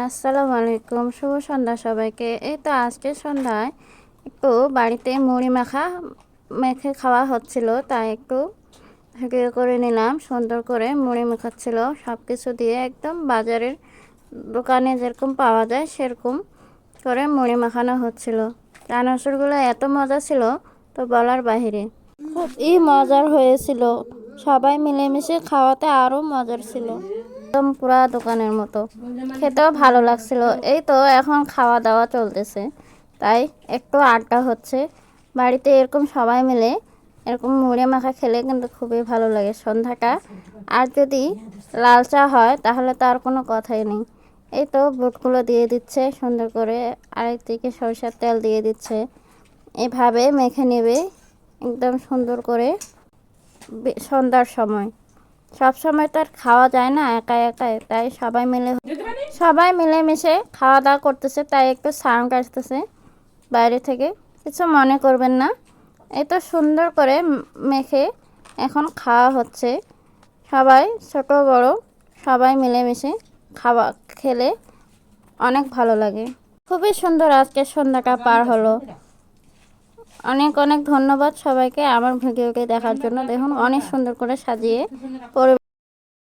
আসসালামু আলাইকুম, শুভ সন্ধ্যা সবাইকে। এই তো আজকে সন্ধ্যায় একটু বাড়িতে মুড়ি মাখা মেখে খাওয়া হচ্ছিল, তাই একটু ভিডিও করে নিলাম। সুন্দর করে মুড়ি মাখাচ্ছিল সব কিছু দিয়ে, একদম বাজারের দোকানে যেরকম পাওয়া যায় সেরকম করে মুড়ি মাখানো হচ্ছিল। চানাচুরগুলো এত মজা ছিল তো বলার বাহিরে, খুবই মজার হয়েছিল। সবাই মিলেমিশে খাওয়াতে আরও মজার ছিল, একদম পুরা দোকানের মতো। খেতেও ভালো লাগছিল। এই তো এখন খাওয়া দাওয়া চলতেছে, তাই একটু আড্ডা হচ্ছে বাড়িতে। এরকম সবাই মিলে এরকম মুড়ি মাখা খেলে কিন্তু খুবই ভালো লাগে সন্ধ্যাটা। আর যদি লাল চা হয় তাহলে তো আর কোনো কথাই নেই। এই তো বুটগুলো দিয়ে দিচ্ছে সুন্দর করে, আরেকদিকে সরিষার তেল দিয়ে দিচ্ছে। এভাবে মেখে নেবে একদম সুন্দর করে সন্ধ্যার সময়। সব সময় তো আর খাওয়া যায় না একা একাই, তাই সবাই মিলেমিশে খাওয়া দাওয়া করতেছে, তাই একটু সাউন্ড আসতেছে বাইরে থেকে, কিছু মনে করবেন না। এই তো সুন্দর করে মেখে এখন খাওয়া হচ্ছে। সবাই ছোট বড় সবাই মিলেমিশে খেলে অনেক ভালো লাগে। খুবই সুন্দর আজকে সন্ধ্যাটা পার হলো। অনেক অনেক ধন্যবাদ সবাইকে আমার ভিডিওকে দেখার জন্য। দেখুন অনেক সুন্দর করে সাজিয়ে